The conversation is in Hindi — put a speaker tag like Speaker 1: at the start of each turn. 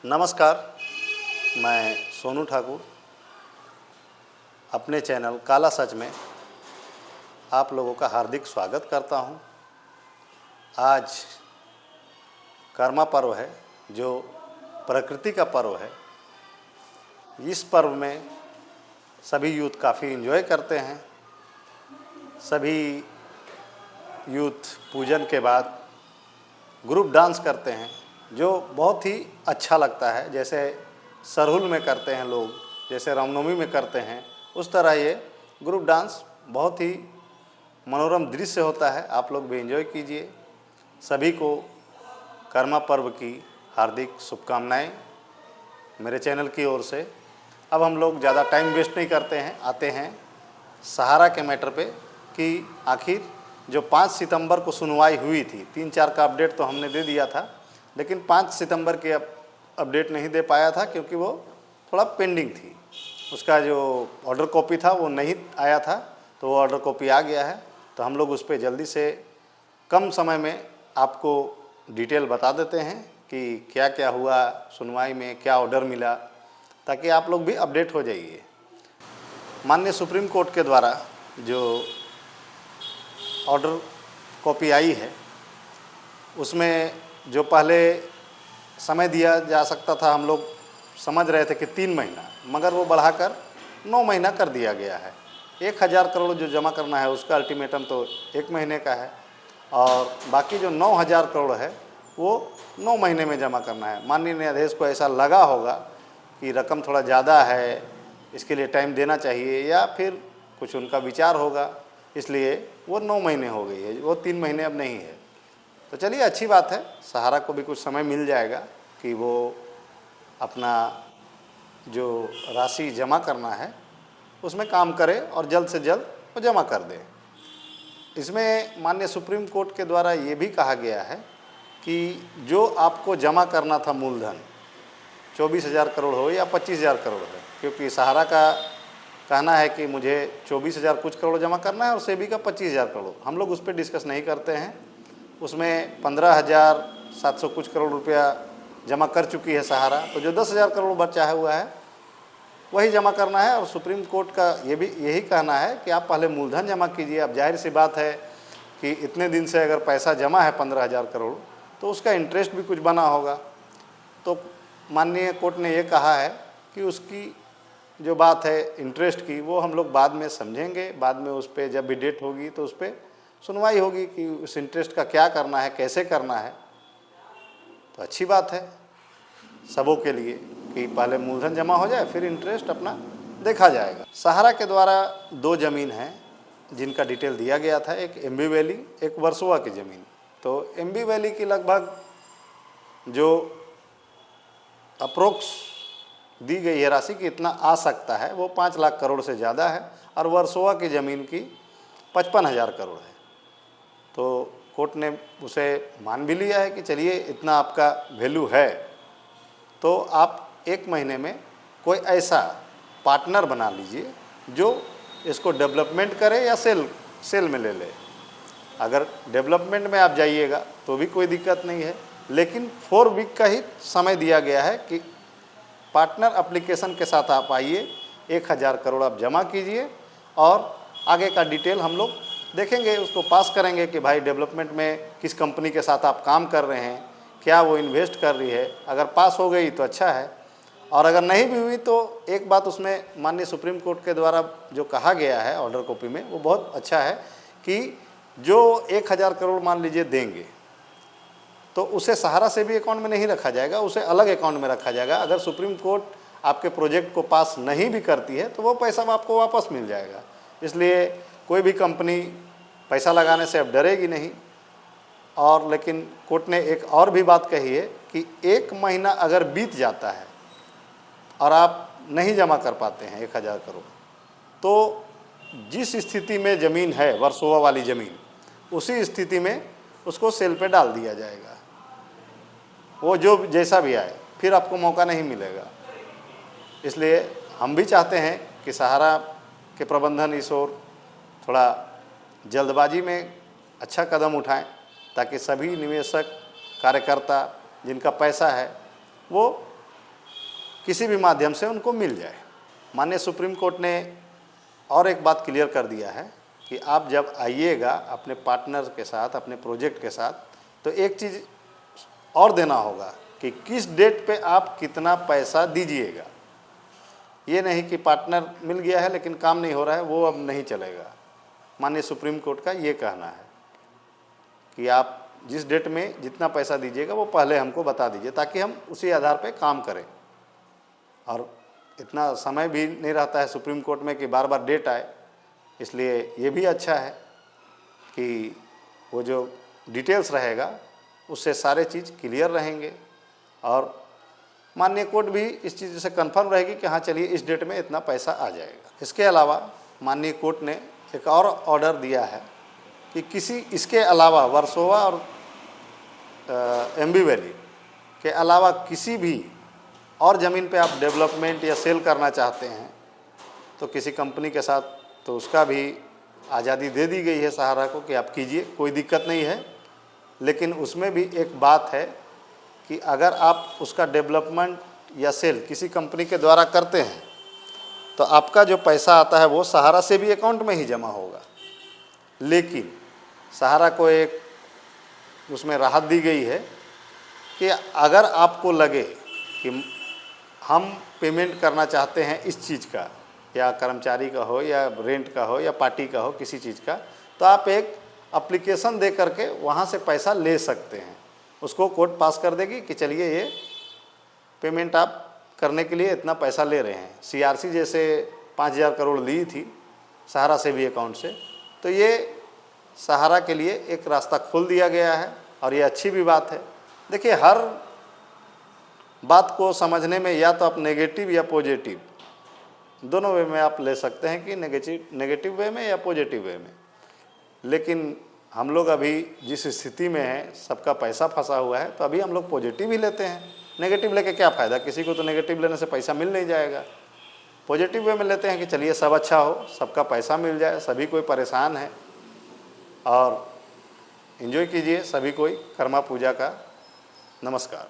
Speaker 1: नमस्कार, मैं सोनू ठाकुर अपने चैनल काला सच में आप लोगों का हार्दिक स्वागत करता हूं। आज कर्मा पर्व है, जो प्रकृति का पर्व है। इस पर्व में सभी यूथ काफ़ी एंजॉय करते हैं। सभी यूथ पूजन के बाद ग्रुप डांस करते हैं, जो बहुत ही अच्छा लगता है। जैसे सरहुल में करते हैं लोग, जैसे रामनवमी में करते हैं, उस तरह ये ग्रुप डांस बहुत ही मनोरम दृश्य होता है। आप लोग भी एंजॉय कीजिए। सभी को कर्मा पर्व की हार्दिक शुभकामनाएं मेरे चैनल की ओर से। अब हम लोग ज़्यादा टाइम वेस्ट नहीं करते हैं, आते हैं सहारा के मैटर पे कि आखिर जो 5 सितंबर को सुनवाई हुई थी, 3-4 का अपडेट तो हमने दे दिया था, लेकिन 5 सितंबर के अपडेट नहीं दे पाया था क्योंकि वो थोड़ा पेंडिंग थी। उसका जो ऑर्डर कॉपी था वो नहीं आया था, तो वो ऑर्डर कॉपी आ गया है। तो हम लोग उस पर जल्दी से कम समय में आपको डिटेल बता देते हैं कि क्या क्या हुआ सुनवाई में, क्या ऑर्डर मिला, ताकि आप लोग भी अपडेट हो जाइए। माननीय सुप्रीम कोर्ट के द्वारा जो ऑर्डर कॉपी आई है, उसमें जो पहले समय दिया जा सकता था, हम लोग समझ रहे थे कि 3 महीना, मगर वो बढ़ाकर 9 महीना कर दिया गया है। 1000 करोड़ जो जमा करना है उसका अल्टीमेटम तो 1 महीने का है, और बाकी जो 9000 करोड़ है वो 9 महीने में जमा करना है। माननीय न्यायाधीश को ऐसा लगा होगा कि रकम थोड़ा ज़्यादा है, इसके लिए टाइम देना चाहिए, या फिर कुछ उनका विचार होगा, इसलिए वो 9 महीने हो गई है, वो 3 महीने अब नहीं है। तो चलिए, अच्छी बात है, सहारा को भी कुछ समय मिल जाएगा कि वो अपना जो राशि जमा करना है उसमें काम करे और जल्द से जल्द वो जमा कर दे। इसमें माननीय सुप्रीम कोर्ट के द्वारा ये भी कहा गया है कि जो आपको जमा करना था मूलधन, 24,000 करोड़ हो या 25,000 करोड़ हो, क्योंकि सहारा का कहना है कि मुझे 24,000 कुछ करोड़ जमा करना है और सेबी का 25,000 करोड़। हम लोग उस पर डिस्कस नहीं करते हैं। उसमें 15,700 कुछ करोड़ रुपया जमा कर चुकी है सहारा, तो जो 10,000 करोड़ बचा हुआ है वही जमा करना है। और सुप्रीम कोर्ट का यही कहना है कि आप पहले मूलधन जमा कीजिए। अब जाहिर सी बात है कि इतने दिन से अगर पैसा जमा है 15,000 करोड़, तो उसका इंटरेस्ट भी कुछ बना होगा। तो माननीय कोर्ट ने ये कहा है कि उसकी जो बात है इंटरेस्ट की, वो हम लोग बाद में समझेंगे। बाद में उस पर जब भी डेट होगी तो उस पर सुनवाई होगी कि उस इंटरेस्ट का क्या करना है, कैसे करना है। तो अच्छी बात है सबों के लिए कि पहले मूलधन जमा हो जाए, फिर इंटरेस्ट अपना देखा जाएगा। सहारा के द्वारा 2 ज़मीन हैं जिनका डिटेल दिया गया था, एक एमबी वैली, एक वर्सोवा की ज़मीन। तो एमबी वैली की लगभग जो अप्रोक्स दी गई है राशि कि इतना आ सकता है, वो 5 लाख करोड़ से ज़्यादा है, और वर्सोवा की ज़मीन की 55,000 करोड़ है। तो कोर्ट ने उसे मान भी लिया है कि चलिए इतना आपका वैल्यू है, तो आप 1 महीने में कोई ऐसा पार्टनर बना लीजिए जो इसको डेवलपमेंट करे या सेल में ले ले। अगर डेवलपमेंट में आप जाइएगा तो भी कोई दिक्कत नहीं है, लेकिन 4 वीक का ही समय दिया गया है कि पार्टनर एप्लीकेशन के साथ आप आइए, 1000 करोड़ आप जमा कीजिए, और आगे का डिटेल हम लोग देखेंगे, उसको पास करेंगे कि भाई डेवलपमेंट में किस कंपनी के साथ आप काम कर रहे हैं, क्या वो इन्वेस्ट कर रही है। अगर पास हो गई तो अच्छा है, और अगर नहीं भी हुई तो एक बात उसमें माननीय सुप्रीम कोर्ट के द्वारा जो कहा गया है ऑर्डर कॉपी में, वो बहुत अच्छा है कि जो 1000 करोड़ मान लीजिए देंगे, तो उसे सहारा से भी अकाउंट में नहीं रखा जाएगा, उसे अलग अकाउंट में रखा जाएगा। अगर सुप्रीम कोर्ट आपके प्रोजेक्ट को पास नहीं भी करती है तो वो पैसा आपको वापस मिल जाएगा। इसलिए कोई भी कंपनी पैसा लगाने से अब डरेगी नहीं। और लेकिन कोर्ट ने एक और भी बात कही है कि 1 महीना अगर बीत जाता है और आप नहीं जमा कर पाते हैं 1000 करोड़, तो जिस स्थिति में ज़मीन है वर्सोवा वाली ज़मीन, उसी स्थिति में उसको सेल पे डाल दिया जाएगा। वो जो जैसा भी आए, फिर आपको मौका नहीं मिलेगा। इसलिए हम भी चाहते हैं कि सहारा के प्रबंधन इस ओर थोड़ा जल्दबाजी में अच्छा कदम उठाएं, ताकि सभी निवेशक कार्यकर्ता जिनका पैसा है वो किसी भी माध्यम से उनको मिल जाए। माननीय सुप्रीम कोर्ट ने और एक बात क्लियर कर दिया है कि आप जब आइएगा अपने पार्टनर के साथ, अपने प्रोजेक्ट के साथ, तो एक चीज़ और देना होगा कि किस डेट पे आप कितना पैसा दीजिएगा। ये नहीं कि पार्टनर मिल गया है लेकिन काम नहीं हो रहा है, वो अब नहीं चलेगा। माननीय सुप्रीम कोर्ट का ये कहना है कि आप जिस डेट में जितना पैसा दीजिएगा वो पहले हमको बता दीजिए, ताकि हम उसी आधार पे काम करें। और इतना समय भी नहीं रहता है सुप्रीम कोर्ट में कि बार बार डेट आए, इसलिए ये भी अच्छा है कि वो जो डिटेल्स रहेगा उससे सारे चीज़ क्लियर रहेंगे और माननीय कोर्ट भी इस चीज़ से कंफर्म रहेगी कि हाँ चलिए इस डेट में इतना पैसा आ जाएगा। इसके अलावा माननीय कोर्ट ने एक और ऑर्डर दिया है कि किसी इसके अलावा वर्सोवा और एम्बी वैली के अलावा किसी भी और ज़मीन पे आप डेवलपमेंट या सेल करना चाहते हैं तो किसी कंपनी के साथ, तो उसका भी आज़ादी दे दी गई है सहारा को कि आप कीजिए, कोई दिक्कत नहीं है। लेकिन उसमें भी एक बात है कि अगर आप उसका डेवलपमेंट या सेल किसी कंपनी के द्वारा करते हैं तो आपका जो पैसा आता है वो सहारा से भी अकाउंट में ही जमा होगा। लेकिन सहारा को एक उसमें राहत दी गई है कि अगर आपको लगे कि हम पेमेंट करना चाहते हैं इस चीज़ का, या कर्मचारी का हो या रेंट का हो या पार्टी का हो, किसी चीज़ का, तो आप एक एप्लीकेशन दे करके वहाँ से पैसा ले सकते हैं। उसको कोर्ट पास कर देगी कि चलिए ये पेमेंट आप करने के लिए इतना पैसा ले रहे हैं। सीआरसी जैसे 5,000 करोड़ ली थी सहारा से भी अकाउंट से, तो ये सहारा के लिए एक रास्ता खोल दिया गया है और ये अच्छी भी बात है। देखिए, हर बात को समझने में या तो आप नेगेटिव या पॉजिटिव दोनों वे में आप ले सकते हैं कि नेगेटिव वे में या पॉजिटिव वे में। लेकिन हम लोग अभी जिस स्थिति में हैं, सबका पैसा फंसा हुआ है, तो अभी हम लोग पॉजिटिव ही लेते हैं। नेगेटिव लेके क्या फ़ायदा, किसी को तो नेगेटिव लेने से पैसा मिल नहीं जाएगा। पॉजिटिव वे में लेते हैं कि चलिए सब अच्छा हो, सबका पैसा मिल जाए, सभी कोई परेशान है, और एंजॉय कीजिए सभी कोई कर्मा पूजा का। नमस्कार।